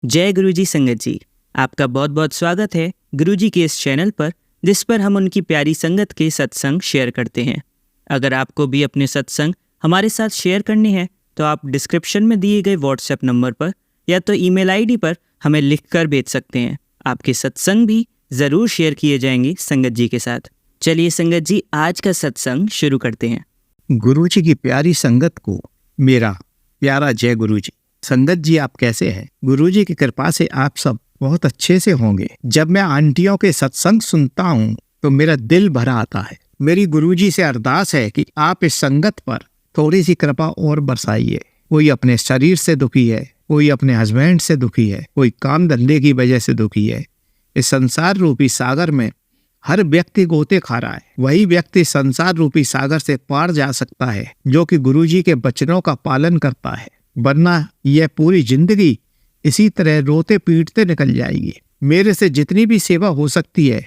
जय गुरुजी संगत जी, आपका बहुत बहुत स्वागत है गुरुजी के इस चैनल पर, जिस पर हम उनकी प्यारी संगत के सत्संग शेयर करते हैं। अगर आपको भी अपने सत्संग हमारे साथ शेयर करने हैं तो आप डिस्क्रिप्शन में दिए गए व्हाट्सएप नंबर पर या तो ईमेल आईडी पर हमें लिखकर भेज सकते हैं। आपके सत्संग भी ज़रूर शेयर किए जाएंगे संगत जी के साथ। चलिए संगत जी, आज का सत्संग शुरू करते हैं। गुरुजी की प्यारी संगत को मेरा प्यारा जय गुरुजी। संगत जी, आप कैसे हैं? गुरुजी की कृपा से आप सब बहुत अच्छे से होंगे। जब मैं आंटियों के सत्संग सुनता हूँ तो मेरा दिल भरा आता है। मेरी गुरुजी से अरदास है कि आप इस संगत पर थोड़ी सी कृपा और बरसाइए। कोई अपने शरीर से दुखी है, कोई अपने हस्बैंड से दुखी है, कोई काम धंधे की वजह से दुखी है। इस संसार रूपी सागर में हर व्यक्ति गोते खा रहा है। वही व्यक्ति संसार रूपी सागर से पार जा सकता है जो कि गुरुजी के वचनों का पालन करता है, वरना यह पूरी जिंदगी इसी तरह रोते पीटते निकल जाएगी। मेरे से जितनी भी सेवा हो सकती है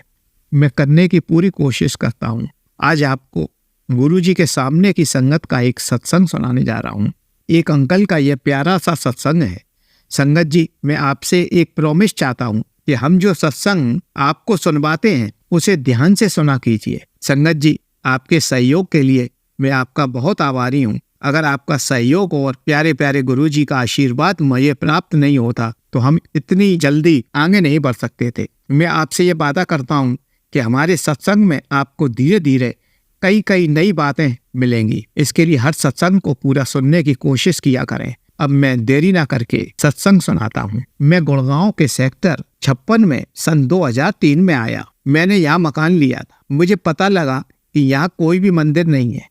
मैं करने की पूरी कोशिश करता हूँ। आज आपको गुरुजी के सामने की संगत का एक सत्संग सुनाने जा रहा हूँ। एक अंकल का यह प्यारा सा सत्संग है। संगत जी, मैं आपसे एक प्रॉमिस चाहता हूँ कि हम जो सत्संग आपको सुनवाते हैं उसे ध्यान से सुना कीजिए। संगत जी, आपके सहयोग के लिए मैं आपका बहुत आभारी हूँ। अगर आपका सहयोग और प्यारे प्यारे गुरुजी का आशीर्वाद मुझे प्राप्त नहीं होता तो हम इतनी जल्दी आगे नहीं बढ़ सकते थे। मैं आपसे ये वादा करता हूँ कि हमारे सत्संग में आपको धीरे धीरे कई नई बातें मिलेंगी। इसके लिए हर सत्संग को पूरा सुनने की कोशिश किया करें। अब मैं देरी ना करके सत्संग सुनाता हूँ। मैं गुड़गांव के सेक्टर 56 में सन 2003 में आया। मैंने यहाँ मकान लिया था। मुझे पता लगा कि यहाँ कोई भी मंदिर नहीं है।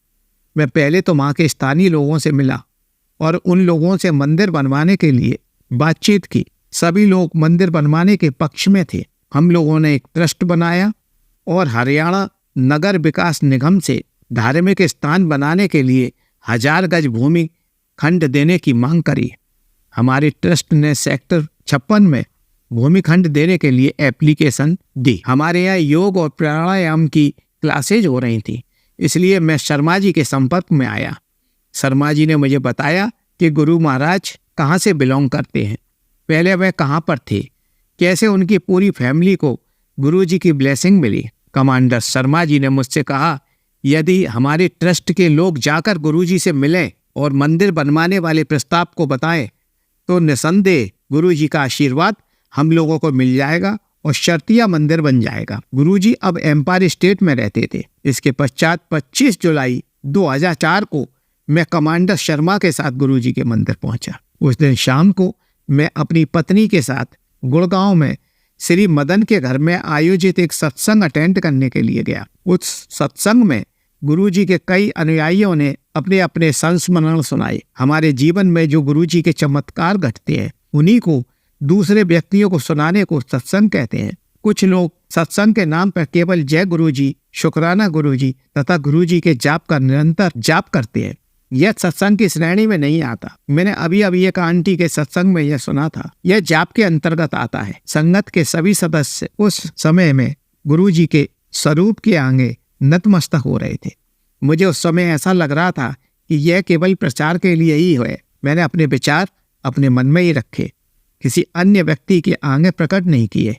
मैं पहले तो वहाँ के स्थानीय लोगों से मिला और उन लोगों से मंदिर बनवाने के लिए बातचीत की। सभी लोग मंदिर बनवाने के पक्ष में थे। हम लोगों ने एक ट्रस्ट बनाया और हरियाणा नगर विकास निगम से धार्मिक स्थान बनाने के लिए 1000 गज भूमि खंड देने की मांग करी। हमारे ट्रस्ट ने सेक्टर 56 में भूमि खंड देने के लिए एप्लीकेशन दी। हमारे यहाँ योग और प्राणायाम की क्लासेज हो रही थी, इसलिए मैं शर्मा जी के संपर्क में आया। शर्मा जी ने मुझे बताया कि गुरु महाराज कहाँ से बिलोंग करते हैं, पहले वह कहाँ पर थे, कैसे उनकी पूरी फैमिली को गुरु जी की ब्लेसिंग मिली। कमांडर शर्मा जी ने मुझसे कहा, यदि हमारे ट्रस्ट के लोग जाकर गुरु जी से मिलें और मंदिर बनवाने वाले प्रस्ताव को बताएं तो निसंदेह गुरु जी का आशीर्वाद हम लोगों को मिल जाएगा और शर्तिया मंदिर बन जाएगा। गुरुजी अब एम्पायर स्टेट में रहते थे। इसके पश्चात 25 जुलाई 2004 को मैं कमांडर शर्मा के साथ गुरुजी के मंदिर पहुंचा। उस दिन शाम को मैं अपनी पत्नी के साथ गुड़गांव में श्री मदन के घर में आयोजित एक सत्संग अटेंड करने के लिए गया। उस सत्संग में गुरुजी के कई अनुयायियों ने अपने अपने संस्मरण सुनाए। हमारे जीवन में जो गुरुजी के चमत्कार घटते हैं उन्हीं को दूसरे व्यक्तियों को सुनाने को सत्संग कहते हैं। कुछ लोग सत्संग के नाम पर केवल जय गुरुजी, शुक्राना गुरुजी तथा गुरुजी के जाप का निरंतर जाप करते हैं। यह सत्संग की श्रेणी में नहीं आता। मैंने अभी एक आंटी के सत्संग में यह सुना था। यह जाप के अंतर्गत आता है। संगत के सभी सदस्य उस समय में गुरुजी के स्वरूप के आगे नतमस्तक हो रहे थे। मुझे उस समय ऐसा लग रहा था कि यह केवल प्रचार के लिए ही है। मैंने अपने विचार अपने मन में ही रखे, किसी अन्य व्यक्ति के आगे प्रकट नहीं किए,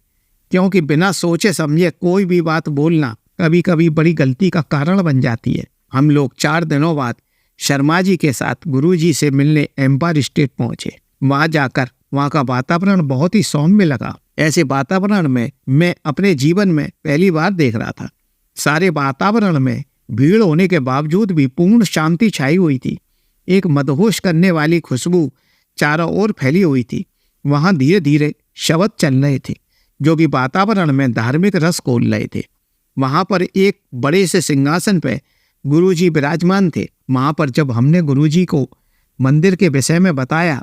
क्योंकि बिना सोचे समझे कोई भी बात बोलना कभी कभी बड़ी गलती का कारण बन जाती है। हम लोग 4 दिनों बाद शर्मा जी के साथ गुरुजी से मिलने एम्पायर स्टेट पहुंचे। वहां जाकर वहां का वातावरण बहुत ही सौम्य लगा। ऐसे वातावरण में मैं अपने जीवन में पहली बार देख रहा था। सारे वातावरण में भीड़ होने के बावजूद भी पूर्ण शांति छाई हुई थी। एक मदहोश करने वाली खुशबू चारों ओर फैली हुई थी। वहां धीरे धीरे शब्द चल रहे थे जो कि वातावरण में धार्मिक रस घोल रहे थे। वहां पर एक बड़े से सिंहासन पे गुरुजी विराजमान थे। वहां पर जब हमने गुरुजी को मंदिर के विषय में बताया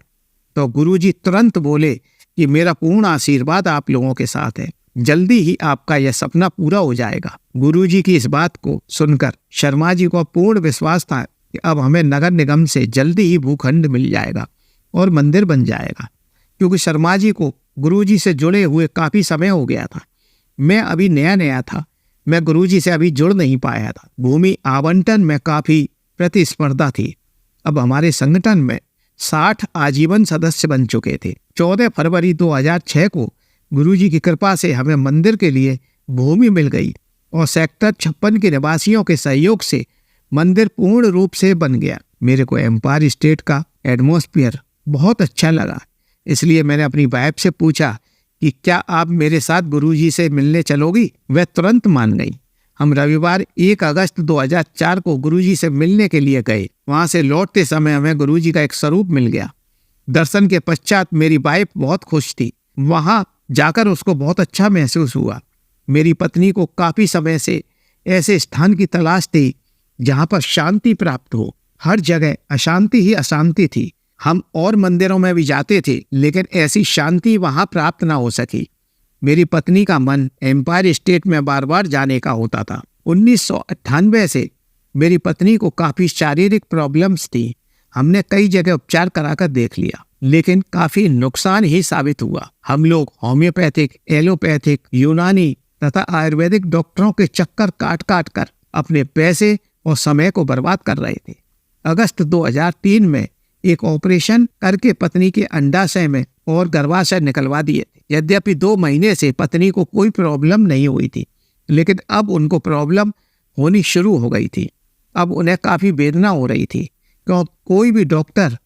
तो गुरुजी तुरंत बोले कि मेरा पूर्ण आशीर्वाद आप लोगों के साथ है, जल्दी ही आपका यह सपना पूरा हो जाएगा। गुरुजी की इस बात को सुनकर शर्मा जी को पूर्ण विश्वास था कि अब हमें नगर निगम से जल्दी ही भूखंड मिल जाएगा और मंदिर बन जाएगा, क्योंकि शर्मा जी को गुरुजी से जुड़े हुए काफ़ी समय हो गया था। मैं अभी नया था, मैं गुरुजी से अभी जुड़ नहीं पाया था। भूमि आवंटन में काफ़ी प्रतिस्पर्धा थी। अब हमारे संगठन में 60 आजीवन सदस्य बन चुके थे। 14 फरवरी 2006 को गुरुजी की कृपा से हमें मंदिर के लिए भूमि मिल गई और सेक्टर 56 के निवासियों के सहयोग से मंदिर पूर्ण रूप से बन गया। मेरे को एम्पायर स्टेट का एटमॉस्फेयर बहुत अच्छा लगा, इसलिए मैंने अपनी वाइफ से पूछा कि क्या आप मेरे साथ गुरुजी से मिलने चलोगी? वह तुरंत मान गई। हम रविवार 1 अगस्त 2004 को गुरुजी से मिलने के लिए गए। वहां से लौटते समय हमें गुरुजी का एक स्वरूप मिल गया। दर्शन के पश्चात मेरी वाइफ बहुत खुश थी। वहां जाकर उसको बहुत अच्छा महसूस हुआ। मेरी पत्नी को काफी समय से ऐसे स्थान की तलाश थी जहां पर शांति प्राप्त हो। हर जगह अशांति ही अशांति थी। हम और मंदिरों में भी जाते थे, लेकिन ऐसी शांति वहां प्राप्त ना हो सकी। मेरी पत्नी का मन एम्पायर स्टेट में बार बार जाने का होता था। 1998 से मेरी पत्नी को काफी शारीरिक प्रॉब्लम्स थी। हमने कई जगह उपचार कराकर देख लिया, लेकिन काफी नुकसान ही साबित हुआ। हम लोग होम्योपैथिक, एलोपैथिक, यूनानी तथा आयुर्वेदिक डॉक्टरों के चक्कर काट काट कर अपने पैसे और समय को बर्बाद कर रहे थे। अगस्त 2003 में एक ऑपरेशन करके पत्नी के अंडाशय में और गर्भाशय निकलवा दिए थे। यद्यपि 2 महीने से पत्नी को कोई प्रॉब्लम नहीं हुई थी, लेकिन अब उनको प्रॉब्लम होनी शुरू हो गई थी। अब उन्हें काफी वेदना हो रही थी क्योंकि कोई भी डॉक्टर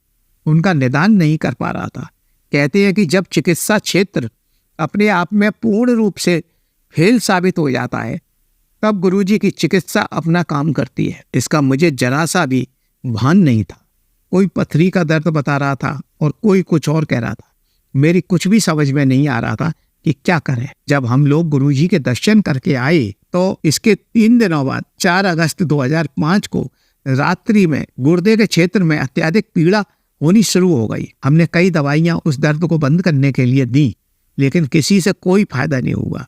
उनका निदान नहीं कर पा रहा था। कहते हैं कि जब चिकित्सा क्षेत्र अपने आप में पूर्ण रूप से फेल साबित हो जाता है, तब गुरुजी की चिकित्सा अपना काम करती है। इसका मुझे जरा सा भी भान नहीं था। कोई पथरी का दर्द बता रहा था और कोई कुछ और कह रहा था। मेरी कुछ भी समझ में नहीं आ रहा था कि क्या करें। जब हम लोग गुरुजी के दर्शन करके आए तो इसके 3 दिनों बाद 4 अगस्त 2005 को रात्रि में गुर्दे के क्षेत्र में अत्यधिक पीड़ा होनी शुरू हो गई। हमने कई दवाइयां उस दर्द को बंद करने के लिए दी, लेकिन किसी से कोई फायदा नहीं हुआ।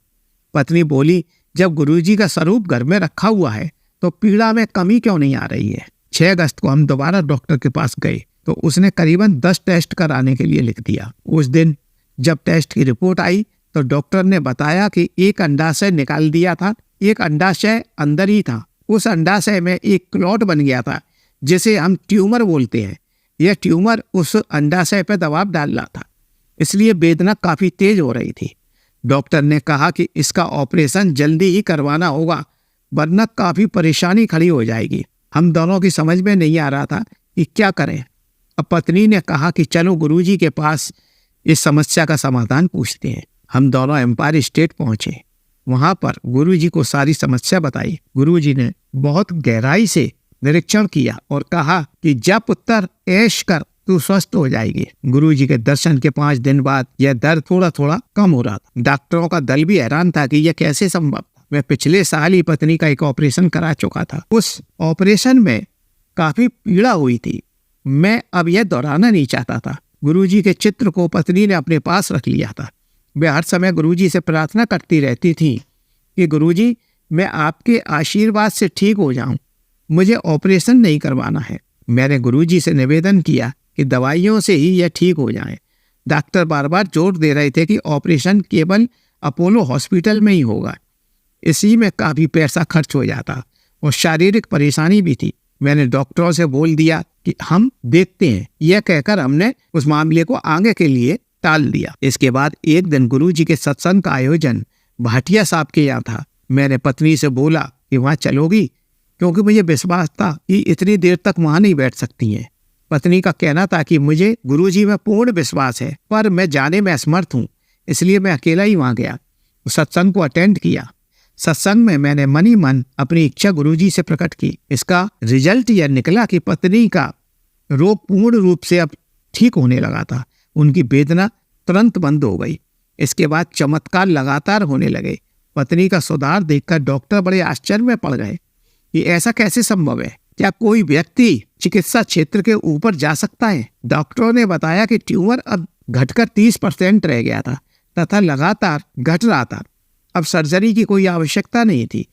पत्नी बोली, जब गुरुजी का स्वरूप घर में रखा हुआ है तो पीड़ा में कमी क्यों नहीं आ रही है? 6 अगस्त को हम दोबारा डॉक्टर के पास गए तो उसने करीबन 10 टेस्ट कराने के लिए लिख दिया। उस दिन जब टेस्ट की रिपोर्ट आई तो डॉक्टर ने बताया कि एक अंडाशय निकाल दिया था, एक अंडाशय अंदर ही था। उस अंडाशय में एक क्लॉट बन गया था जिसे हम ट्यूमर बोलते हैं। यह ट्यूमर उस अंडाशय पर दबाव डाल रहा था, इसलिए वेदना काफी तेज हो रही थी। डॉक्टर ने कहा कि इसका ऑपरेशन जल्दी ही करवाना होगा, वरना काफी परेशानी खड़ी हो जाएगी। हम दोनों की समझ में नहीं आ रहा था कि क्या करें। अब पत्नी ने कहा कि चलो गुरुजी के पास इस समस्या का समाधान पूछते हैं। हम दोनों एम्पायर स्टेट पहुंचे। वहां पर गुरुजी को सारी समस्या बताई। गुरुजी ने बहुत गहराई से निरीक्षण किया और कहा कि जा पुत्र, ऐश कर, तू स्वस्थ हो जाएगी। गुरुजी के दर्शन के 5 दिन बाद यह दर्द थोड़ा थोड़ा कम हो रहा था। डॉक्टरों का दल भी हैरान था कि यह कैसे संभव था। मैं पिछले साल ही पत्नी का एक ऑपरेशन करा चुका था। उस ऑपरेशन में काफी पीड़ा हुई थी। मैं अब यह दोहराना नहीं चाहता था। गुरुजी के चित्र को पत्नी ने अपने पास रख लिया था। वे हर समय गुरुजी से प्रार्थना करती रहती थी कि गुरुजी, मैं आपके आशीर्वाद से ठीक हो जाऊं, मुझे ऑपरेशन नहीं करवाना है। मैंने गुरुजी से निवेदन किया कि दवाइयों से ही यह ठीक हो जाए। डॉक्टर बार बार जोर दे रहे थे कि ऑपरेशन केवल अपोलो हॉस्पिटल में ही होगा। इसी में काफी पैसा खर्च हो जाता और शारीरिक परेशानी भी थी। मैंने डॉक्टरों से बोल दिया कि हम देखते हैं। यह कहकर हमने उस मामले को आगे के लिए टाल दिया। इसके बाद एक दिन गुरुजी के सत्संग का आयोजन भाटिया साहब के यहाँ था। मैंने पत्नी से बोला कि वहाँ चलोगी, क्योंकि मुझे विश्वास था कि इतनी देर तक वहाँ नहीं बैठ सकती हैं। पत्नी का कहना था कि मुझे गुरुजी में पूर्ण विश्वास है, पर मैं जाने में असमर्थ हूँ, इसलिए मैं अकेला ही वहाँ गया। सत्संग को अटेंड किया। सत्संग में मैंने मन ही मन अपनी इच्छा गुरुजी से प्रकट की। इसका रिजल्ट यह निकला कि पत्नी का रोग पूर्ण रूप से अब ठीक होने लगा था। उनकी वेदना तुरंत बंद हो गई। इसके बाद चमत्कार लगातार होने लगे। पत्नी का सुधार देखकर डॉक्टर बड़े आश्चर्य में पड़ गए कि ऐसा कैसे संभव है? क्या कोई व्यक्ति चिकित्सा क्षेत्र के ऊपर जा सकता है? डॉक्टरों ने बताया कि ट्यूमर अब घटकर 30% रह गया था तथा लगातार घट रहा था। अब सर्जरी की कोई आवश्यकता नहीं थी।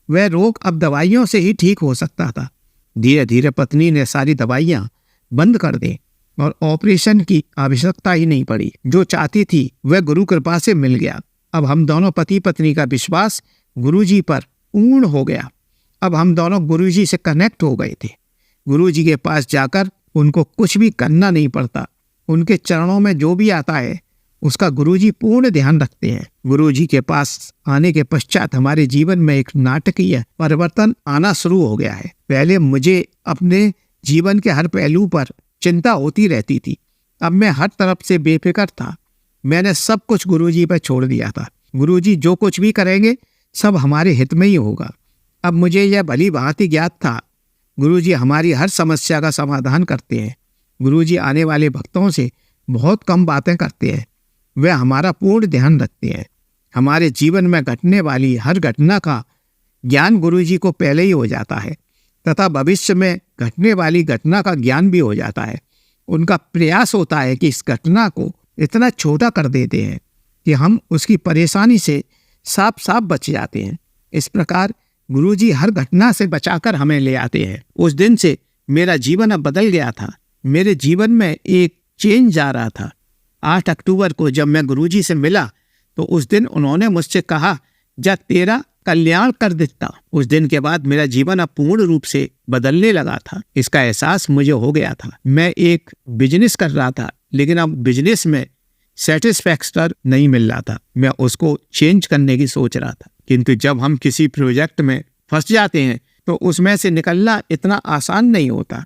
वह रोग अब दवाइयों से ही ठीक हो सकता था। धीरे धीरे पत्नी ने सारी दवाइयां बंद कर दी और ऑपरेशन की आवश्यकता ही नहीं पड़ी। जो चाहती थी वह गुरु कृपा से मिल गया। अब हम दोनों पति पत्नी का विश्वास गुरुजी पर पूर्ण हो गया। अब हम दोनों गुरुजी से कनेक्ट हो गए थे। गुरुजी के पास जाकर उनको कुछ भी करना नहीं पड़ता। उनके चरणों में जो भी आता है उसका गुरुजी पूर्ण ध्यान रखते हैं। गुरुजी के पास आने के पश्चात हमारे जीवन में एक नाटकीय परिवर्तन आना शुरू हो गया है। पहले मुझे अपने जीवन के हर पहलू पर चिंता होती रहती थी। अब मैं हर तरफ से बेफिक्र था। मैंने सब कुछ गुरुजी पर छोड़ दिया था। गुरुजी जो कुछ भी करेंगे सब हमारे हित में ही होगा। अब मुझे यह भली भांति ज्ञात था, गुरुजी हमारी हर समस्या का समाधान करते हैं। गुरुजी आने वाले भक्तों से बहुत कम बातें करते हैं। वे हमारा पूर्ण ध्यान रखते हैं। हमारे जीवन में घटने वाली हर घटना का ज्ञान गुरुजी को पहले ही हो जाता है तथा भविष्य में घटने वाली घटना का ज्ञान भी हो जाता है। उनका प्रयास होता है कि इस घटना को इतना छोटा कर देते हैं कि हम उसकी परेशानी से साफ साफ बच जाते हैं। इस प्रकार गुरुजी हर घटना से बचाकर हमें ले आते हैं। उस दिन से मेरा जीवन अब बदल गया था। मेरे जीवन में एक चेंज आ रहा था। 8 अक्टूबर को जब मैं गुरुजी से मिला तो उस दिन उन्होंने मुझसे कहा, जा तेरा कल्याण कर देता। उस दिन के बाद मेरा जीवन अब पूर्ण रूप से बदलने लगा था। इसका एहसास मुझे हो गया था। मैं एक बिजनेस कर रहा था, लेकिन अब बिजनेस में सेटिस्फैक्शन नहीं मिल रहा था। मैं उसको चेंज करने की सोच रहा था। किंतु जब हम किसी प्रोजेक्ट में फंस जाते हैं तो उसमें से निकलना इतना आसान नहीं होता।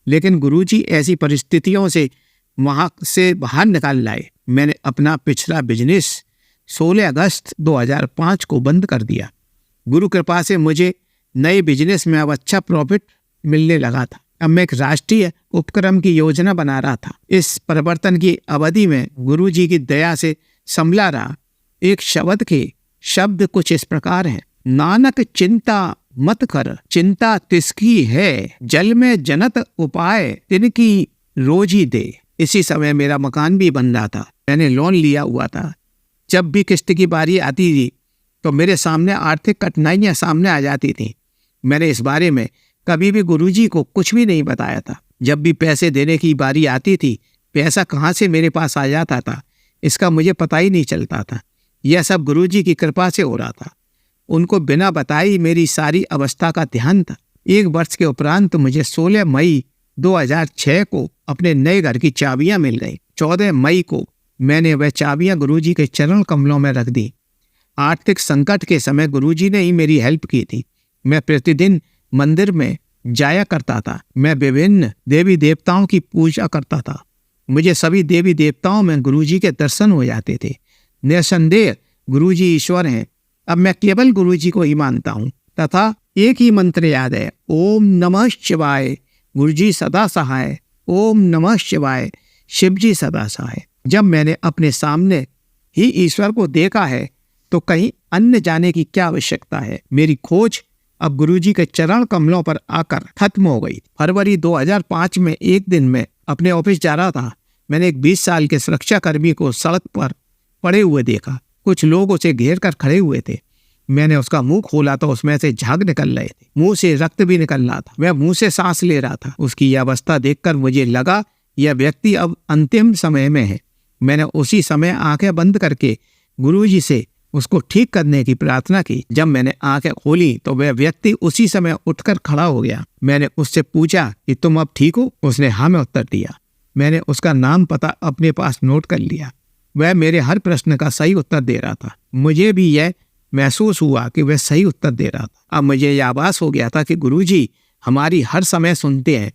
लेकिन गुरुजी ऐसी परिस्थितियों से वहाँ से बाहर निकाल लाए। मैंने अपना पिछला बिजनेस 16 अगस्त 2005 को बंद कर दिया। गुरु कृपा से मुझे नए बिजनेस में अब अच्छा प्रॉफिट मिलने लगा था। अब मैं एक राष्ट्रीय उपक्रम की योजना बना रहा था। इस परिवर्तन की अवधि में गुरुजी की दया से संभला रहा। एक शब्द कुछ इस प्रकार है, नानक चिंता मत कर, चिंता तिसकी है, जल में जनत उपाय तिनकी रोजी दे। इसी समय मेरा मकान भी बन रहा था। मैंने लोन लिया हुआ था। जब भी किस्त की बारी आती थी तो मेरे सामने आर्थिक कठिनाइयां सामने आ जाती थीं। मैंने इस बारे में कभी भी गुरुजी को कुछ भी नहीं बताया था। जब भी पैसे देने की बारी आती थी, पैसा कहाँ से मेरे पास आ जाता था इसका मुझे पता ही नहीं चलता था। यह सब गुरुजी की कृपा से हो रहा था। उनको बिना बताई मेरी सारी अवस्था का ध्यान था। 1 वर्ष के उपरांत मुझे 16 मई 2006 को अपने नए घर की चाबियां मिल गई। 14 मई को मैंने वह चाबियां गुरुजी के चरण कमलों में रख दी। आर्थिक संकट के समय गुरुजी ने ही मेरी हेल्प की थी। मैं प्रतिदिन मंदिर में जाया करता था। मैं विभिन्न देवी देवताओं की पूजा करता था। मुझे सभी देवी देवताओं में गुरुजी के दर्शन हो जाते थे। निसंदेह गुरुजी ईश्वर हैं। अब मैं केवल गुरुजी को ही मानता हूँ तथा एक ही मंत्र याद है, ओम नमः शिवाय, गुरुजी सदा सहाय, ओम नमः शिवाय, शिवजी सदा सहाय। जब मैंने अपने सामने ही ईश्वर को देखा है तो कहीं अन्य जाने की क्या आवश्यकता है। मेरी खोज अब गुरुजी के चरण कमलों पर आकर खत्म हो गई। फरवरी 2005 में एक दिन मैं अपने ऑफिस जा रहा था। मैंने एक 20 साल के सुरक्षाकर्मी को सड़क पर पड़े हुए देखा। कुछ लोग उसे घेर कर खड़े हुए थे। मैंने उसका मुंह खोला तो उसमें से झाग निकल रहे थे। मुंह से रक्त भी निकल रहा था। वह मुंह से सांस ले रहा था। उसकी यह अवस्था देखकर मुझे लगा यह व्यक्ति अब अंतिम समय में है। मैंने उसी समय आंखें बंद करके गुरुजी से उसको ठीक करने की प्रार्थना की। जब मैंने आंखें खोली तो वह व्यक्ति उसी समय उठकर खड़ा हो गया। मैंने उससे पूछा कि तुम अब ठीक हो? उसने हाँ में उत्तर दिया। मैंने उसका नाम पता अपने पास नोट कर लिया। वह मेरे हर प्रश्न का सही उत्तर दे रहा था। मुझे भी यह महसूस हुआ कि वह सही उत्तर दे रहा था। अब मुझे यह आभास हो गया था कि गुरुजी हमारी हर समय सुनते हैं,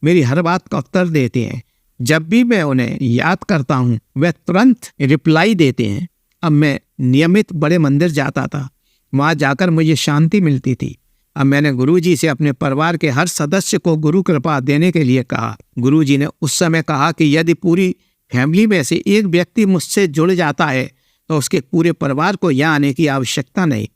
मेरी हर बात का उत्तर देते हैं। जब भी मैं उन्हें याद करता हूँ वह तुरंत रिप्लाई देते हैं। अब मैं नियमित बड़े मंदिर जाता था। वहाँ जाकर मुझे शांति मिलती थी। अब मैंने गुरुजी से अपने परिवार के हर सदस्य को गुरु कृपा देने के लिए कहा। गुरुजी ने उस समय कहा कि यदि पूरी फैमिली में से एक व्यक्ति मुझसे जुड़ जाता है तो उसके पूरे परिवार को यहाँ आने की आवश्यकता नहीं।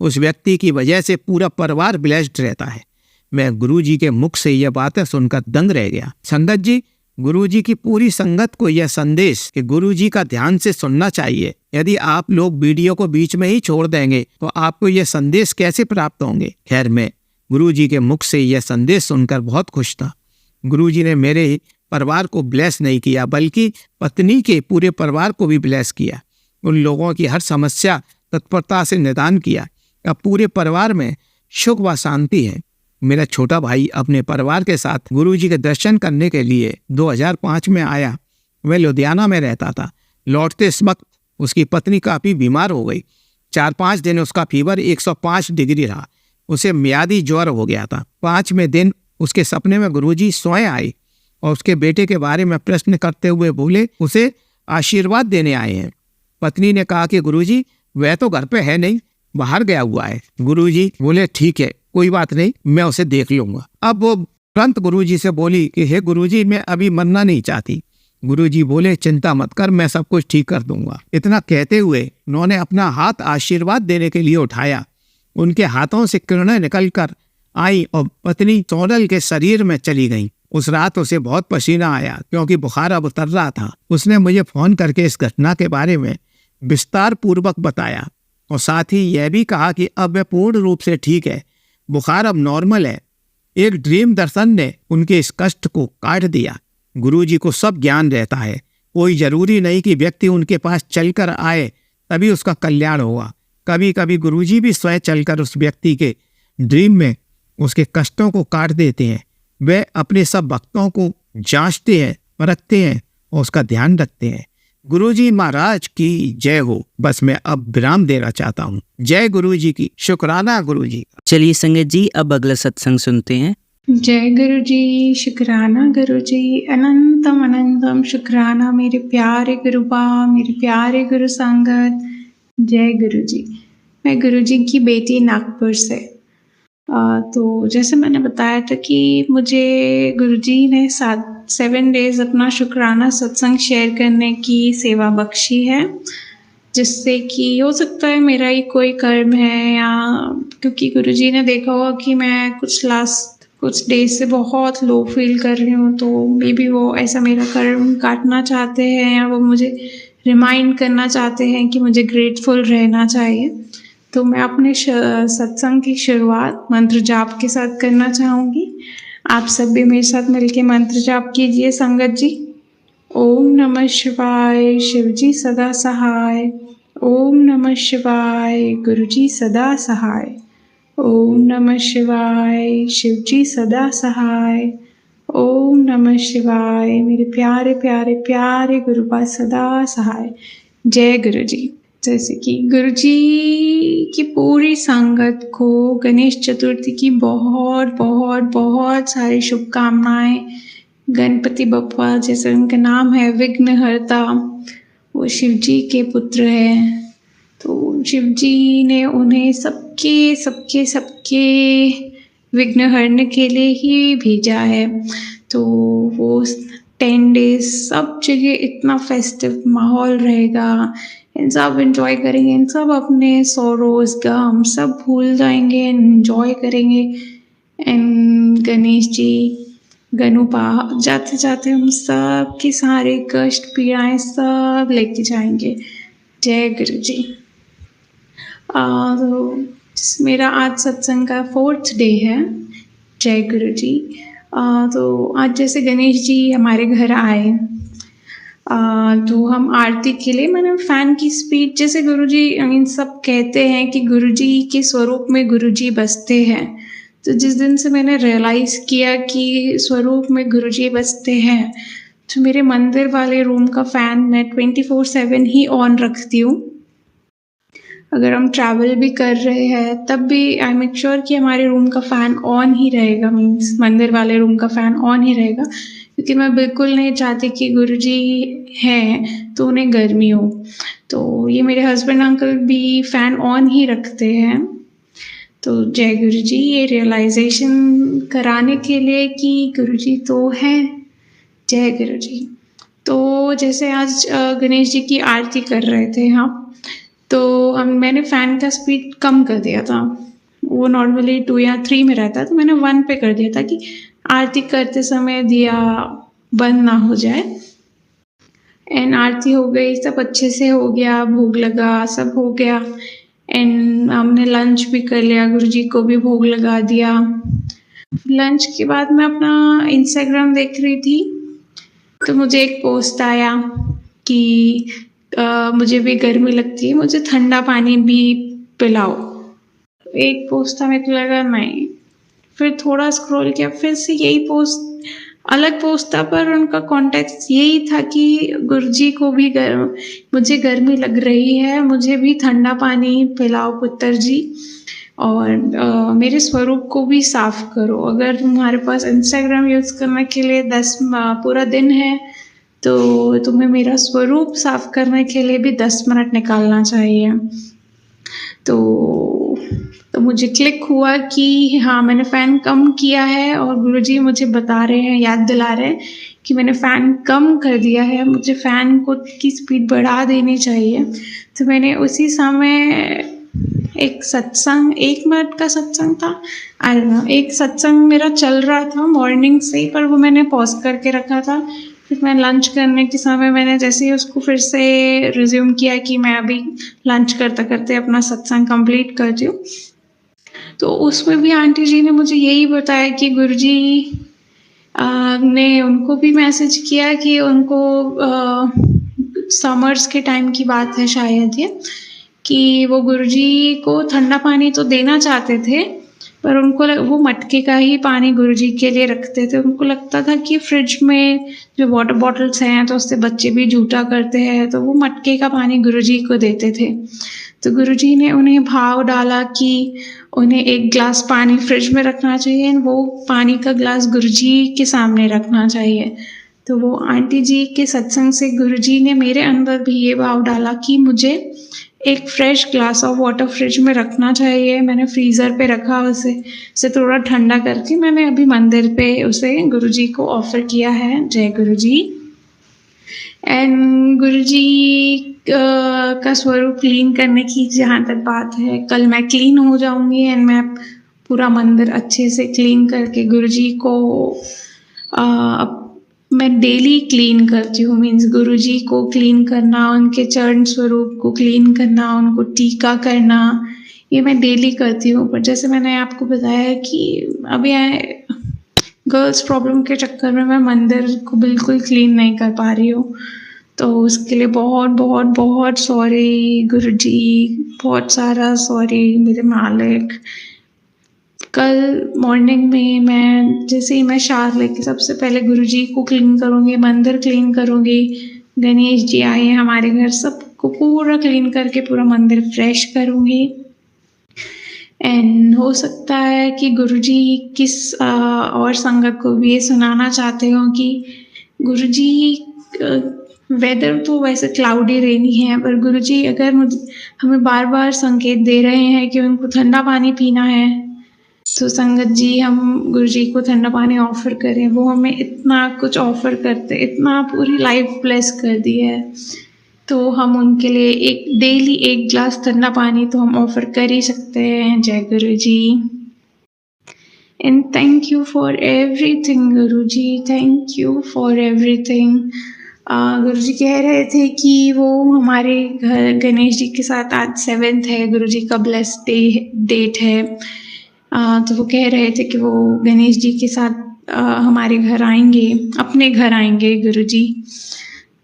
उस व्यक्ति की वजह से पूरा परिवार ब्लेस्ड रहता है। मैं गुरुजी के मुख से यह बातें सुनकर दंग रह गया। संगत जी, गुरुजी की पूरी संगत को यह संदेश कि गुरुजी का ध्यान से सुनना चाहिए। यदि आप लोग वीडियो को बीच में ही छोड़ देंगे तो आपको यह संदेश कैसे प्राप्त होंगे। खैर, मैं गुरुजी के मुख से यह संदेश सुनकर बहुत खुश था। गुरुजी ने मेरे परिवार को ब्लेस नहीं किया बल्कि पत्नी के पूरे परिवार को भी ब्लेस किया। उन लोगों की हर समस्या तत्परता से निदान किया। अब पूरे परिवार में सुख व शांति है। मेरा छोटा भाई अपने परिवार के साथ गुरुजी के दर्शन करने के लिए 2005 में आया। वह लुधियाना में रहता था। लौटते इस वक्त उसकी पत्नी काफ़ी बीमार हो गई। 4-5 दिन उसका फीवर 105 डिग्री रहा। उसे मियादी ज्वर हो गया था। 5वें दिन उसके सपने में गुरुजी स्वयं आए और उसके बेटे के बारे में प्रश्न करते हुए बोले उसे आशीर्वाद देने आए हैं। पत्नी ने कहा कि गुरुजी वह तो घर पे है नहीं, बाहर गया हुआ है। गुरुजी बोले ठीक है, कोई बात नहीं, मैं उसे देख लूंगा। अब वो तुरंत गुरुजी से बोली कि हे गुरुजी, मैं अभी मरना नहीं चाहती। गुरुजी बोले चिंता मत कर, मैं सब कुछ ठीक कर दूंगा। इतना कहते हुए उन्होंने अपना हाथ आशीर्वाद देने के लिए उठाया। उनके हाथों से किरणें निकलकर आई और पत्नी सोनल के शरीर में चली गई। उस रात उसे बहुत पसीना आया क्योंकि बुखार अब उतर रहा था। उसने मुझे फोन करके इस घटना के बारे में विस्तार पूर्वक बताया और साथ ही यह भी कहा कि अब वह पूर्ण रूप से ठीक है, बुखार अब नॉर्मल है। एक ड्रीम दर्शन ने उनके इस कष्ट को काट दिया। गुरुजी को सब ज्ञान रहता है। कोई जरूरी नहीं कि व्यक्ति उनके पास चलकर आए तभी उसका कल्याण होगा। कभी कभी गुरुजी भी स्वयं चलकर उस व्यक्ति के ड्रीम में उसके कष्टों को काट देते हैं। वे अपने सब भक्तों को जांचते हैं, परखते हैं और उसका ध्यान रखते हैं। गुरुजी महाराज की जय हो। बस मैं अब विराम देना चाहता हूँ। जय गुरुजी की, शुक्राना गुरुजी। चलिए संगत जी, अब अगला सत्संग सुनते हैं। जय गुरु जी, शुक्राना गुरु जी, अनंतम अनंतम शुक्राना मेरे प्यारे गुरु बा, मेरे प्यारे गुरु संगत। जय गुरु जी। मैं गुरु जी की बेटी नागपुर से। तो जैसे मैंने बताया था कि मुझे गुरु जी ने 7 डेज अपना शुक्राना सत्संग शेयर करने की सेवा बख्शी है, जिससे कि हो सकता है मेरा ही कोई कर्म है, या क्योंकि गुरु जी ने देखा होगा कि मैं कुछ डेज से बहुत लो फील कर रही हूँ, तो मे बी वो ऐसा मेरा कर्म काटना चाहते हैं या वो मुझे रिमाइंड करना चाहते हैं कि मुझे ग्रेटफुल रहना चाहिए। तो मैं अपने सत्संग की शुरुआत मंत्र जाप के साथ करना चाहूँगी। आप सब भी मेरे साथ मिलके मंत्र जाप कीजिए संगत जी। ओम नमः शिवाय, शिव जी सदा सहाय। ओम नमः शिवाय, गुरु जी सदा सहाय। ओम नमः शिवाय, शिव जी सदा सहाय। ओम नमः शिवाय, मेरे प्यारे प्यारे प्यारे गुरु बा सदा सहाय। जय गुरु जी। जैसे कि गुरु जी की पूरी संगत को गणेश चतुर्थी की बहुत बहुत बहुत सारी शुभकामनाएं। गणपति बप्पा, जैसे उनका नाम है विघ्नहर्ता, वो शिव जी के पुत्र हैं। तो शिव जी ने उन्हें सबके सबके सबके विघ्न हरने के लिए ही भेजा है। तो वो 10 डेज सब जगह इतना फेस्टिव माहौल रहेगा, इन सब एंजॉय करेंगे, इन सब अपने सॉरोज गम सब भूल जाएंगे, एंजॉय करेंगे। एंड गणेश जी, गणुपा, जाते जाते हम सब के सारे कष्ट पीड़ाएं सब लेके जाएंगे। जय गुरु जी। तो मेरा आज सत्संग का 4th डे है। जय गुरु जी। तो आज जैसे गणेश जी हमारे घर आए, तो हम आरती के लिए मैंने फैन की स्पीड, जैसे गुरुजी इन सब कहते हैं कि गुरुजी के स्वरूप में गुरुजी बसते हैं। तो जिस दिन से मैंने रियलाइज़ किया कि स्वरूप में गुरुजी बसते हैं, तो मेरे मंदिर वाले रूम का फ़ैन मैं 24/7 ही ऑन रखती हूँ। अगर हम ट्रैवल भी कर रहे हैं तब भी आई मेक श्योर कि हमारे रूम का फ़ैन ऑन ही रहेगा, मीन्स मंदिर वाले रूम का फ़ैन ऑन ही रहेगा, क्योंकि मैं बिल्कुल नहीं चाहती कि गुरुजी हैं तो उन्हें गर्मी हो। तो ये मेरे हस्बैंड अंकल भी फ़ैन ऑन ही रखते हैं। तो जय गुरुजी, ये रियलाइजेशन कराने के लिए कि गुरुजी तो हैं। जय गुरुजी। तो जैसे आज गणेश जी की आरती कर रहे थे हम, तो मैंने फ़ैन का स्पीड कम कर दिया था। वो नॉर्मली 2 या 3 में रहता है, तो मैंने 1 पे कर दिया था कि आरती करते समय दिया बंद ना हो जाए। एंड आरती हो गई, सब अच्छे से हो गया, भोग लगा, सब हो गया। एंड हमने लंच भी कर लिया, गुरुजी को भी भोग लगा दिया। लंच के बाद मैं अपना इंस्टाग्राम देख रही थी, तो मुझे एक पोस्ट आया कि मुझे भी गर्मी लगती है, मुझे ठंडा पानी भी पिलाओ। एक पोस्ट था, मेरे को लगा नहीं, फिर थोड़ा स्क्रॉल किया, फिर से यही पोस्ट, अलग पोस्ट था पर उनका कॉन्टेक्स्ट यही था कि गुरुजी को भी मुझे गर्मी लग रही है, मुझे भी ठंडा पानी पिलाओ पुत्र जी, और मेरे स्वरूप को भी साफ करो। अगर तुम्हारे पास इंस्टाग्राम यूज़ करने के लिए 10 पूरा दिन है तो तुम्हें मेरा स्वरूप साफ करने के लिए भी 10 मिनट निकालना चाहिए। तो मुझे क्लिक हुआ कि हाँ, मैंने फ़ैन कम किया है और गुरुजी मुझे बता रहे हैं, याद दिला रहे हैं कि मैंने फ़ैन कम कर दिया है, मुझे फ़ैन की स्पीड बढ़ा देनी चाहिए। तो मैंने उसी समय एक सत्संग, 1 मिनट का सत्संग था, आई डोंट नो, एक सत्संग मेरा चल रहा था मॉर्निंग से ही, पर वो मैंने पॉज करके रखा था। फिर मैं लंच करने के समय मैंने जैसे ही उसको फिर से रिज्यूम किया कि मैं अभी लंच करते करते अपना सत्संग कंप्लीट करती हूँ, तो उसमें भी आंटी जी ने मुझे यही बताया कि गुरुजी ने उनको भी मैसेज किया कि उनको समर्स के टाइम की बात है शायद ये, कि वो गुरुजी को ठंडा पानी तो देना चाहते थे, पर उनको वो मटके का ही पानी गुरुजी के लिए रखते थे। उनको लगता था कि फ्रिज में जो वाटर बॉटल्स हैं तो उससे बच्चे भी जूठा करते हैं, तो वो मटके का पानी गुरुजी को देते थे। तो गुरुजी ने उन्हें भाव डाला कि उन्हें 1 ग्लास पानी फ्रिज में रखना चाहिए, वो पानी का ग्लास गुरुजी के सामने रखना चाहिए। तो वो आंटी जी के सत्संग से गुरुजी ने मेरे अंदर भी ये भाव डाला कि मुझे एक fresh glass of water fridge में रखना चाहिए। मैंने फ्रीज़र पे रखा उसे थोड़ा ठंडा करके मैंने अभी मंदिर पे उसे गुरुजी को ऑफ़र किया है। जय गुरुजी। एंड गुरुजी का स्वरूप क्लीन करने की जहाँ तक बात है, कल मैं क्लीन हो जाऊँगी एंड मैं पूरा मंदिर अच्छे से क्लीन करके गुरुजी को मैं डेली क्लीन करती हूँ। मीन्स गुरुजी को क्लीन करना, उनके चरण स्वरूप को क्लीन करना, उनको टीका करना, ये मैं डेली करती हूँ। पर जैसे मैंने आपको बताया कि अभी गर्ल्स प्रॉब्लम के चक्कर में मैं मंदिर को बिल्कुल क्लीन नहीं कर पा रही हूँ, तो उसके लिए बहुत बहुत बहुत सॉरी गुरुजी, बहुत सारा सॉरी मेरे मालिक। कल मॉर्निंग में मैं जैसे ही मैं शावर लेके सबसे पहले गुरुजी को क्लीन करूँगी, मंदिर क्लीन करूँगी, गणेश जी आए हैं हमारे घर, सबको पूरा क्लीन करके पूरा मंदिर फ्रेश करूँगी। एंड हो सकता है कि गुरुजी किस और संगत को भी ये सुनाना चाहते हो कि गुरुजी वेदर तो वैसे क्लाउडी रेनी है, पर गुरुजी अगर हमें बार बार संकेत दे रहे हैं कि उनको ठंडा पानी पीना है, तो संगत जी हम गुरुजी को ठंडा पानी ऑफ़र करें। वो हमें इतना कुछ ऑफ़र करते, इतना पूरी लाइफ ब्लेस कर दी है, तो हम उनके लिए डेली 1 ग्लास ठंडा पानी तो हम ऑफ़र कर ही सकते हैं। जय Guruji. And thank you for everything Guruji, thank you for everything. Guruji कह रहे थे कि वो हमारे घर गणेश जी के साथ आज 7th है, गुरुजी का ब्लेस डेट है। तो वो कह रहे थे कि वो गणेश जी के साथ हमारे घर आएंगे, अपने घर आएंगे गुरुजी।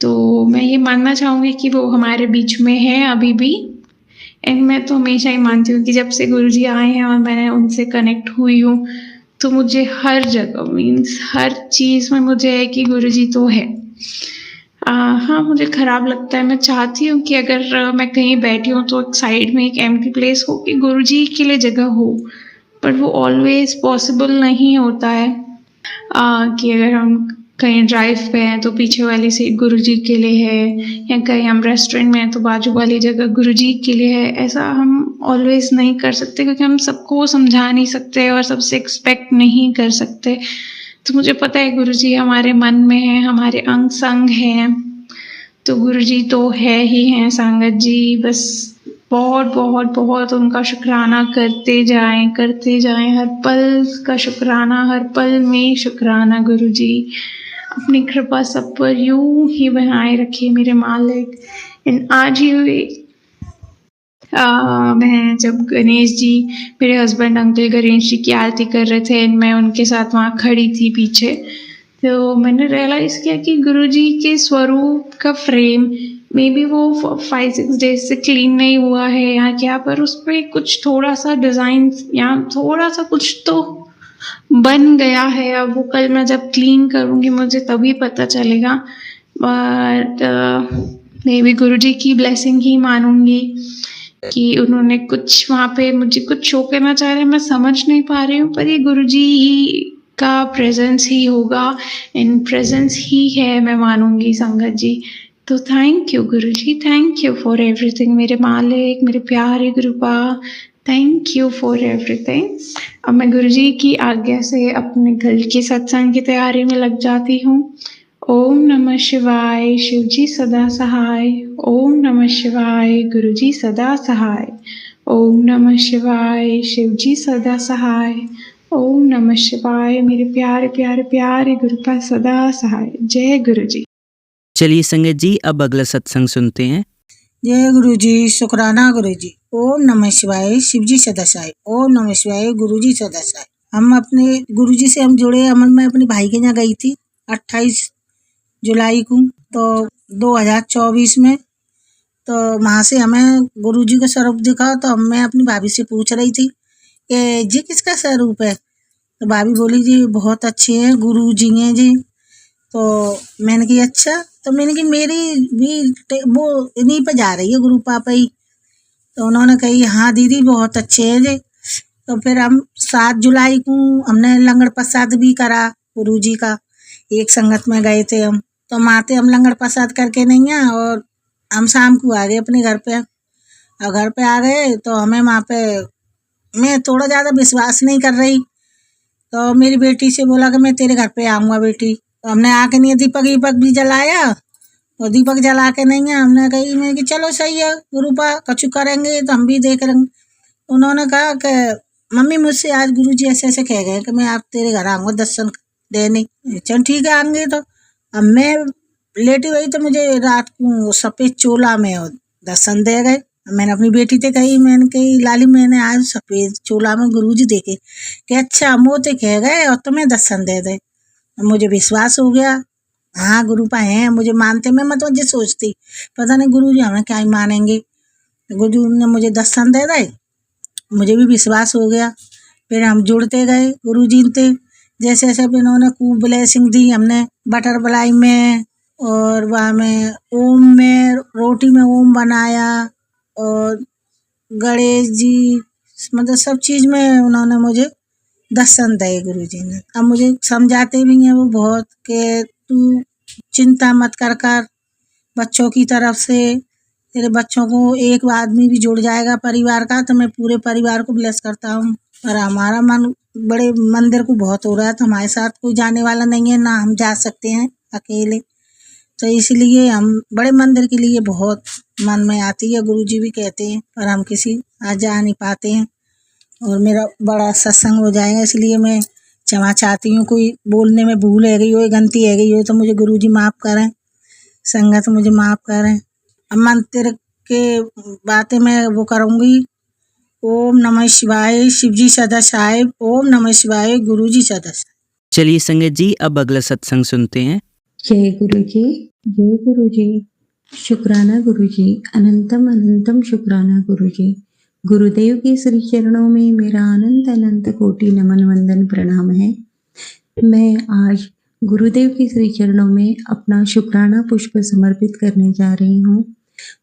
तो मैं ये मानना चाहूँगी कि वो हमारे बीच में है अभी भी। एंड मैं तो हमेशा ही मानती हूँ कि जब से गुरुजी आए हैं और मैंने उनसे कनेक्ट हुई हूँ, तो मुझे हर जगह मीन्स हर चीज़ में मुझे है कि गुरुजी तो है। हाँ, मुझे ख़राब लगता है, मैं चाहती हूँ कि अगर मैं कहीं बैठी हूँ तो एक साइड में एक एम्प्टी प्लेस हो कि गुरुजी के लिए जगह हो, बट वो ऑलवेज पॉसिबल नहीं होता है कि अगर हम कहीं ड्राइव पे हैं तो पीछे वाली सीट गुरुजी के लिए है, या कहीं हम रेस्टोरेंट में हैं तो बाजू वाली जगह गुरुजी के लिए है। ऐसा हम ऑलवेज नहीं कर सकते, क्योंकि हम सबको समझा नहीं सकते और सबसे एक्सपेक्ट नहीं कर सकते। तो मुझे पता है गुरुजी हमारे मन में है, हमारे अंग संग हैं, तो गुरुजी तो है ही हैं। संगत जी बस बहुत बहुत बहुत उनका शुक्राना करते जाएं, हर पल का शुक्राना, हर पल में शुक्राना। गुरुजी अपनी कृपा सब पर यूं ही बनाए रखे मेरे मालिक। आज ही मैं जब गणेश जी, मेरे हस्बैंड अंकल गणेश जी की आरती कर रहे थे, मैं उनके साथ वहाँ खड़ी थी पीछे, तो मैंने रियलाइज़ किया कि गुरुजी के स्वरूप का फ्रेम मे बी वो 5-6 डेज से क्लीन नहीं हुआ है या क्या, पर उस पर कुछ थोड़ा सा डिज़ाइन या थोड़ा सा कुछ तो बन गया है। अब वो कल मैं जब क्लीन करूँगी मुझे तभी पता चलेगा, बट मे बी गुरुजी की ब्लेसिंग ही मानूंगी कि उन्होंने कुछ वहाँ पे मुझे कुछ शो करना चाह रहे हैं। मैं समझ नहीं पा रही हूँ, पर ये गुरुजी का प्रेजेंस ही होगा, इन प्रेजेंस ही है, मैं मानूंगी संगत जी। तो thank you Guruji, thank you for everything मेरे मालिक, मेरे प्यारे गुरुपा, थैंक यू फॉर एवरीथिंग। अब मैं गुरुजी की आज्ञा से अपने कल की सत्संग की तैयारी में लग जाती हूँ। ओम नमः शिवाय, शिवजी सदा सहाय। ओम नमः शिवाय, गुरुजी सदा सहाय। ओम नमः शिवाय, शिवजी सदा सहाय। ओम नमः शिवाय, मेरे प्यारे प्यारे प्यारे गुरुपा सदा सहाय। जय गुरुजी। चलिए संगत जी, अब अगला सत्संग सुनते हैं। जय गुरु जी, शुक्राना गुरु जी। ओम नमः शिवाय, शिवजी सदासाय। ओम नमः शिवाय, गुरु जी सदासाय। हम अपने गुरु जी से हम जुड़े, मैं अपने भाई के यहाँ गई थी 28 जुलाई को, तो 2024 में। तो वहाँ से हमें गुरु जी का स्वरूप दिखा, तो मैं अपनी भाभी से पूछ रही थी कि जी किसका स्वरूप है। तो भाभी बोली जी बहुत अच्छे हैं, गुरु जी हैं जी। तो मैंने कही अच्छा, तो मैंने कही मेरी भी वो इन्हीं पे जा रही है, गुरु पापा ही। तो उन्होंने कही हाँ दीदी बहुत अच्छे हैं जी। तो फिर हम 7 जुलाई को हमने लंगर प्रसाद भी करा गुरु जी का, एक संगत में गए थे हम। तो माते हम लंगर प्रसाद करके नहीं है, और हम शाम को आ गए अपने घर पे। और घर पे आ गए तो हमें वहाँ पे मैं थोड़ा ज़्यादा विश्वास नहीं कर रही, तो मेरी बेटी से बोला कि मैं तेरे घर पे आऊँगा बेटी। तो हमने आके नहीं दीपक वीपक भी जलाया, और दीपक जला के नहीं है हमने कही, मैं कि चलो सही है गुरुपा कछु करेंगे तो हम भी देख लेंगे। उन्होंने कहा कि मम्मी मुझसे आज गुरुजी ऐसे ऐसे कह गए कि मैं आप तेरे घर आऊँगा दर्शन देने। चल ठीक है आएंगे। तो अब मैं लेटी हुई तो मुझे रात को सफ़ेद चोला में दर्शन दे गए। मैंने अपनी बेटी से कही, मैंने कही लाली मैंने आज सफ़ेद चोला में गुरुजी देखे कि अच्छा मोते कह गए और तुम्हें दर्शन दे दे। मुझे विश्वास हो गया, हाँ गुरुपा हैं, मुझे मानते। मैं मतलब ये सोचती पता नहीं गुरुजी हमें क्या ही मानेंगे। गुरु ने मुझे दर्शन दे दे, मुझे भी विश्वास हो गया। फिर हम जुड़ते गए गुरु जी से, जैसे जैसे इन्होंने खूब ब्लेसिंग दी। हमने बटरफ्लाई में और वहाँ में ओम में रोटी में ओम बनाया, और गणेश जी मतलब सब चीज़ में उन्होंने मुझे दर्शन दिए गुरु जी ने। अब मुझे समझाते भी हैं वो बहुत कि तू चिंता मत कर कर, बच्चों की तरफ से तेरे बच्चों को एक आदमी भी जुड़ जाएगा परिवार का तो मैं पूरे परिवार को ब्लेस करता हूँ। और हमारा मन बड़े मंदिर को बहुत हो रहा है, तो हमारे साथ कोई जाने वाला नहीं है, ना हम जा सकते हैं अकेले। तो इसलिए हम बड़े मंदिर के लिए बहुत मन में आती है, गुरुजी भी कहते हैं, पर हम किसी आज जा नहीं पाते हैं। और मेरा बड़ा सत्संग हो जाएगा, इसलिए मैं क्षमा चाहती हूँ। कोई बोलने में भूल है गई हो, गलती है गई हो तो मुझे गुरुजी माफ़ करें, संगत मुझे माफ़ करें। अब मंदिर के बातें मैं वो करूँगी। ओम नमः शिवाय, शिवजी सदा सहाय। ओम नमः शिवाय, गुरुजी सदा सहाय। चलिए संगत जी, अब अगला सत्संग सुनते हैं। जय गुरु जी, जय गुरु जी। शुक्राना गुरु जी, अनंतम अनंतम शुक्राना गुरु जी। गुरुदेव के श्री चरणों में मेरा अनंत अनंत कोटि नमन वंदन प्रणाम है। मैं आज गुरुदेव के श्री चरणों में अपना शुक्राना पुष्प समर्पित करने जा रही हूँ।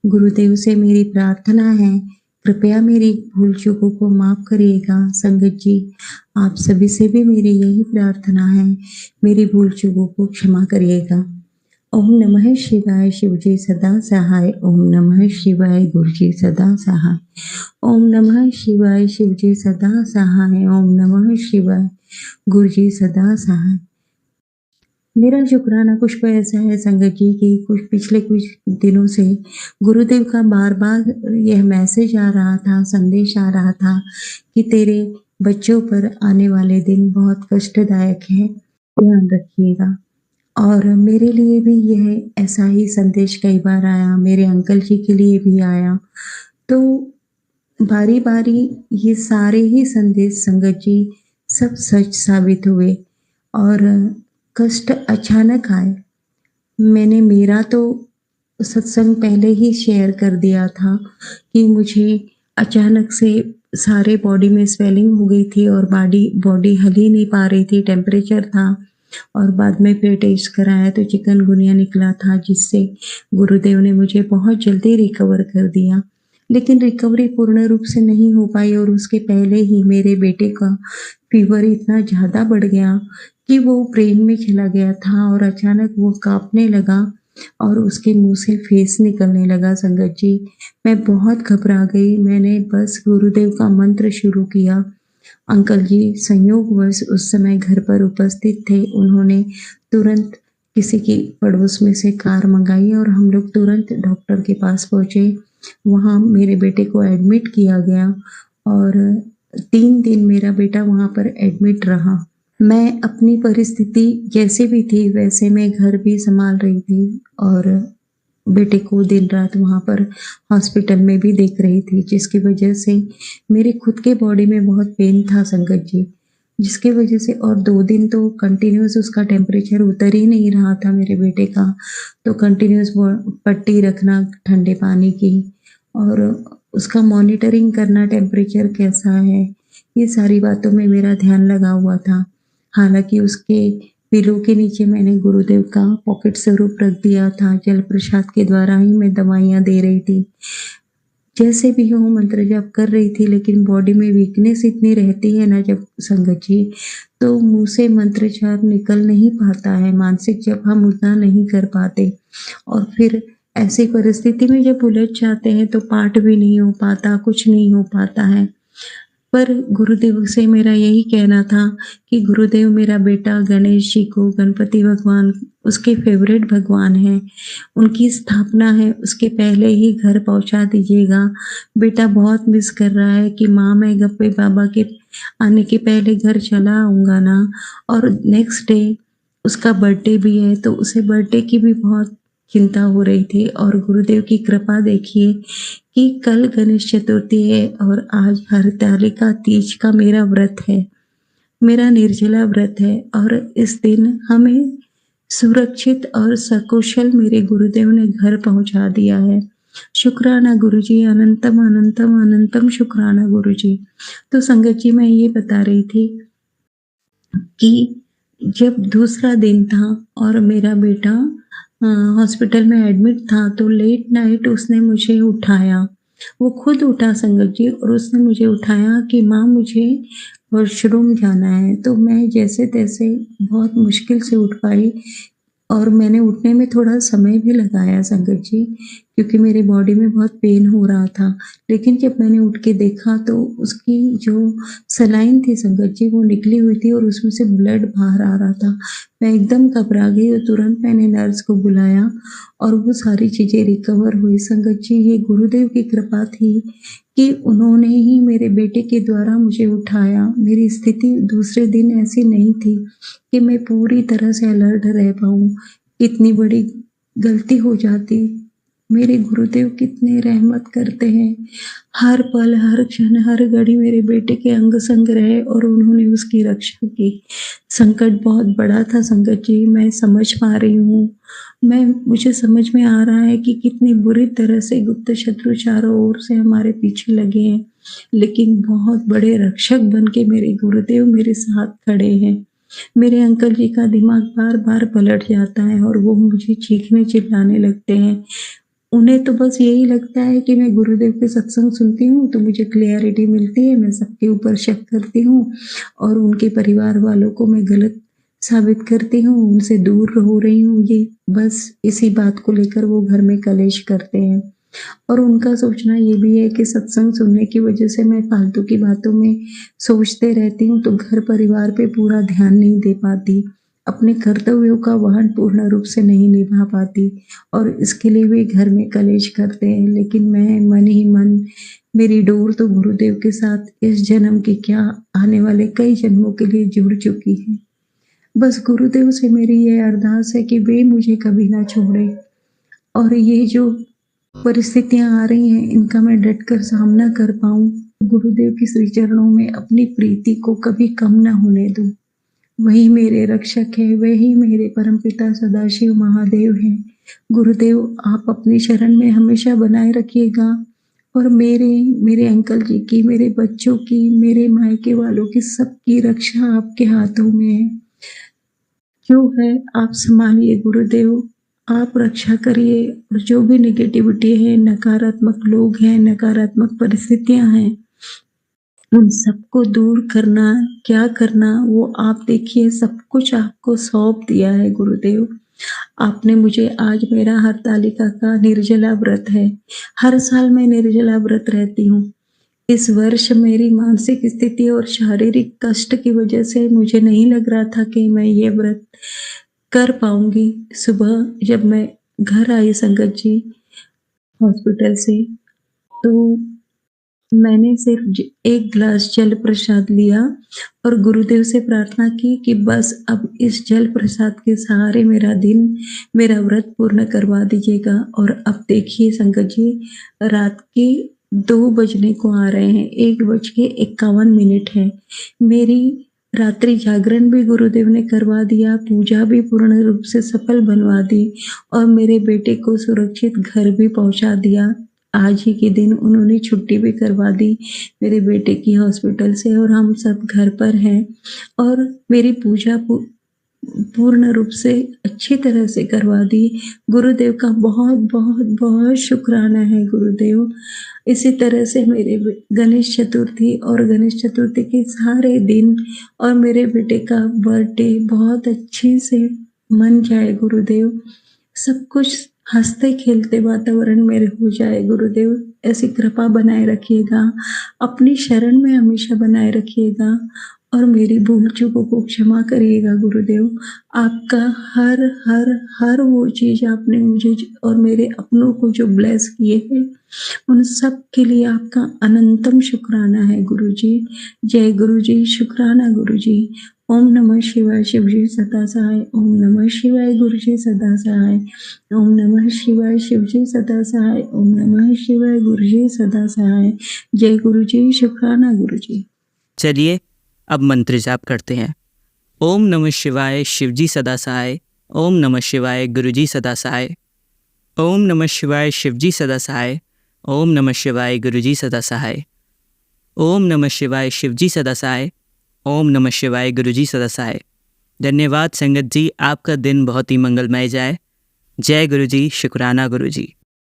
गुरुदेव से मेरी प्रार्थना है, कृपया मेरी भूल चूकों को माफ़ करिएगा। संगत जी, आप सभी से भी मेरी यही प्रार्थना है, मेरी भूल चूकों को क्षमा करिएगा। ओम नमः शिवाय, शिवजी सदा सहाय। ओम नमः शिवाय, गुरुजी सदा सहाय। ओम नमः शिवाय, शिवजी सदा सहाय। ओम नमः शिवाय, गुरुजी सदा सहाय। मेरा शुक्राना पुष्प ऐसा है संगत जी कि पिछले कुछ दिनों से गुरुदेव का बार बार यह मैसेज आ रहा था, संदेश आ रहा था कि तेरे बच्चों पर आने वाले दिन बहुत कष्टदायक है, ध्यान रखिएगा। और मेरे लिए भी यह ऐसा ही संदेश कई बार आया, मेरे अंकल जी के लिए भी आया। तो बारी बारी ये सारे ही संदेश संगत जी सब सच साबित हुए और कष्ट अचानक आए। मैंने मेरा तो सत्संग पहले ही शेयर कर दिया था कि मुझे अचानक से सारे बॉडी में स्वेलिंग हो गई थी और बॉडी हिल ही नहीं पा रही थी, टेम्परेचर था। और बाद में फिर टेस्ट कराया तो चिकनगुनिया निकला था, जिससे गुरुदेव ने मुझे बहुत जल्दी रिकवर कर दिया। लेकिन रिकवरी पूर्ण रूप से नहीं हो पाई और उसके पहले ही मेरे बेटे का फीवर इतना ज़्यादा बढ़ गया कि वो ब्रेन में चला गया था और अचानक वो काँपने लगा और उसके मुंह से फेस निकलने लगा। संगत जी, मैं बहुत घबरा गई। मैंने बस गुरुदेव का मंत्र शुरू किया। अंकल जी संयोगवश उस समय घर पर उपस्थित थे। उन्होंने तुरंत किसी की पड़ोस में से कार मंगाई और हम लोग तुरंत डॉक्टर के पास पहुँचे। वहाँ मेरे बेटे को एडमिट किया गया और 3 दिन मेरा बेटा वहाँ पर एडमिट रहा। मैं अपनी परिस्थिति जैसे भी थी वैसे मैं घर भी संभाल रही थी और बेटे को दिन रात वहाँ पर हॉस्पिटल में भी देख रही थी, जिसकी वजह से मेरे खुद के बॉडी में बहुत पेन था संगत जी, जिसकी वजह से और 2 दिन तो कंटिन्यूस उसका टेम्परेचर उतर ही नहीं रहा था मेरे बेटे का। तो कंटिन्यूस पट्टी रखना ठंडे पानी की और उसका मॉनिटरिंग करना, टेम्परेचर कैसा है, ये सारी बातों में मेरा ध्यान लगा हुआ था। हालांकि उसके पिलो के नीचे मैंने गुरुदेव का पॉकेट स्वरूप रख दिया था। जल प्रसाद के द्वारा ही मैं दवाइयाँ दे रही थी। जैसे भी हो मंत्र जप कर रही थी, लेकिन बॉडी में वीकनेस इतनी रहती है ना जब संगत जी, तो मुंह से मंत्र जाप निकल नहीं पाता है, मानसिक जप हम उतना नहीं कर पाते। और फिर ऐसी परिस्थिति में जब उलझ जाते हैं तो पाठ भी नहीं हो पाता, कुछ नहीं हो पाता है। पर गुरुदेव से मेरा यही कहना था कि गुरुदेव मेरा बेटा गणेश जी को, गणपति भगवान उसके फेवरेट भगवान हैं, उनकी स्थापना है, उसके पहले ही घर पहुंचा दीजिएगा। बेटा बहुत मिस कर रहा है कि माँ मैं गप्पे बाबा के आने के पहले घर चला आऊँगा ना। और नेक्स्ट डे उसका बर्थडे भी है, तो उसे बर्थडे की भी बहुत चिंता हो रही थी। और गुरुदेव की कृपा देखिए कि कल गणेश चतुर्थी है और आज हरतालिका तीज का मेरा व्रत है, मेरा निर्जला व्रत है। और इस दिन हमें सुरक्षित और सकुशल मेरे गुरुदेव ने घर पहुंचा दिया है। शुक्राना गुरुजी, अनंतम अनंतम अनंतम शुक्राना गुरुजी। तो संगत जी, मैं ये बता रही थी कि जब दूसरा दिन था और मेरा बेटा हॉस्पिटल में एडमिट था, तो लेट नाइट उसने मुझे उठाया। वो खुद उठा संगत जी, और उसने मुझे उठाया कि माँ मुझे वॉशरूम जाना है। तो मैं जैसे तैसे बहुत मुश्किल से उठ पाई और मैंने उठने में थोड़ा समय भी लगाया संगत जी, क्योंकि मेरे बॉडी में बहुत पेन हो रहा था। लेकिन जब मैंने उठ के देखा तो उसकी जो सलाइन थी संगत जी, वो निकली हुई थी और उसमें से ब्लड बाहर आ रहा था। मैं एकदम घबरा गई और तुरंत मैंने नर्स को बुलाया और वो सारी चीज़ें रिकवर हुई। संगत जी, ये गुरुदेव की कृपा थी कि उन्होंने ही मेरे बेटे के द्वारा मुझे उठाया। मेरी स्थिति दूसरे दिन ऐसी नहीं थी कि मैं पूरी तरह से अलर्ट रह पाऊँ। इतनी बड़ी गलती हो जाती। मेरे गुरुदेव कितने रहमत करते हैं। हर पल, हर क्षण, हर घड़ी मेरे बेटे के अंग संग रहे और उन्होंने उसकी रक्षा की। संकट बहुत बड़ा था संगत जी, मैं समझ पा रही हूँ। मुझे समझ में आ रहा है कि कितनी बुरी तरह से गुप्त शत्रु चारों ओर से हमारे पीछे लगे हैं, लेकिन बहुत बड़े रक्षक बन के मेरे गुरुदेव मेरे साथ खड़े हैं। मेरे अंकल जी का दिमाग बार बार पलट जाता है और वो मुझे चीखने चिल्लाने लगते हैं। उन्हें तो बस यही लगता है कि मैं गुरुदेव के सत्संग सुनती हूँ तो मुझे क्लैरिटी मिलती है, मैं सबके ऊपर शक करती हूँ और उनके परिवार वालों को मैं गलत साबित करती हूँ, उनसे दूर हो रही हूँ। ये बस इसी बात को लेकर वो घर में कलेश करते हैं। और उनका सोचना ये भी है कि सत्संग सुनने की वजह से मैं फालतू की बातों में सोचते रहती हूँ तो घर परिवार पे पूरा ध्यान नहीं दे पाती, अपने कर्तव्यों का वहन पूर्ण रूप से नहीं निभा पाती और इसके लिए वे घर में कलेश करते हैं। लेकिन मैं मन ही मन, मेरी डोर तो गुरुदेव के साथ इस जन्म की क्या, आने वाले कई जन्मों के लिए जुड़ चुकी है। बस गुरुदेव से मेरी ये अरदास है कि वे मुझे कभी ना छोड़े और ये जो परिस्थितियां आ रही हैं इनका मैं डटकर सामना कर पाऊं। गुरुदेव के श्री चरणों में अपनी प्रीति को कभी कम ना होने दूं। वही मेरे रक्षक है, वही मेरे परमपिता सदाशिव महादेव हैं। गुरुदेव, आप अपनी शरण में हमेशा बनाए रखिएगा और मेरे अंकल जी की, मेरे बच्चों की, मेरे मायके वालों की, सबकी रक्षा आपके हाथों में है। जो है आप संभालिए गुरुदेव, आप रक्षा करिए। और जो भी नेगेटिविटी है, नकारात्मक लोग हैं, नकारात्मक परिस्थितियां हैं, उन सबको दूर करना, क्या करना वो आप देखिए। सब कुछ आपको सौंप दिया है गुरुदेव। आपने मुझे आज, मेरा हरतालिका का निर्जला व्रत है। हर साल मैं निर्जला व्रत रहती हूँ। इस वर्ष मेरी मानसिक स्थिति और शारीरिक कष्ट की वजह से मुझे नहीं लग रहा था कि मैं ये व्रत कर पाऊंगी। सुबह जब मैं घर आई संगत जी हॉस्पिटल से, तो मैंने सिर्फ एक गिलास जल प्रसाद लिया और गुरुदेव से प्रार्थना की कि बस अब इस जल प्रसाद के सहारे मेरा दिन, मेरा व्रत पूर्ण करवा दीजिएगा। और अब देखिए संगत जी, रात के 2 बजने को आ रहे हैं, 1:51 है। मेरी रात्रि जागरण भी गुरुदेव ने करवा दिया, पूजा भी पूर्ण रूप से सफल बनवा दी और मेरे बेटे को सुरक्षित घर भी पहुंचा दिया। आज ही के दिन उन्होंने छुट्टी भी करवा दी मेरे बेटे की हॉस्पिटल से और हम सब घर पर हैं। और मेरी पूजा पूर्ण रूप से अच्छी तरह से करवा दी। गुरुदेव का बहुत बहुत बहुत शुक्राना है गुरुदेव। इसी तरह से मेरे गणेश चतुर्थी और गणेश चतुर्थी के सारे दिन और मेरे बेटे का बर्थडे बहुत अच्छे से मन जाए गुरुदेव। सब कुछ हंसते खेलते वातावरण में हो जाए गुरुदेव। ऐसी कृपा बनाए रखिएगा, अपनी शरण में हमेशा बनाए रखिएगा और मेरी भूल चूकों को क्षमा करिएगा गुरुदेव। आपका हर हर हर वो चीज़ आपने मुझे और मेरे अपनों को जो ब्लेस किए हैं, उन सब के लिए आपका अनंतम शुक्राना है गुरुजी। जय गुरुजी, शुक्राना गुरुजी। ओम नमः शिवाय, शिवजी सदा सहाय। ओम नमः शिवाय, गुरुजी सदा सहाय। ओम नमः शिवाय, शिवजी सदा सहाय। ओम नमः शिवाय, गुरुजी सदा सहाय। जय गुरुजी, शुक्राना गुरुजी। चलिए अब मंत्र जाप करते हैं। ओम नमः शिवाय, शिवजी सदा सहाय। ओम नमः शिवाय, गुरुजी सदा सहाय। ओम नमः शिवाय, शिवजी सदा सहाय। ओम नमः शिवाय, गुरुजी सदा सहाय। ओम नमः शिवाय, शिवजी सदा सहाय। ओम नमः शिवाय, गुरुजी सदा सहाय। धन्यवाद संगत जी, आपका दिन बहुत ही मंगलमय जाए। जय गुरुजी, शुक्राना गुरुजी।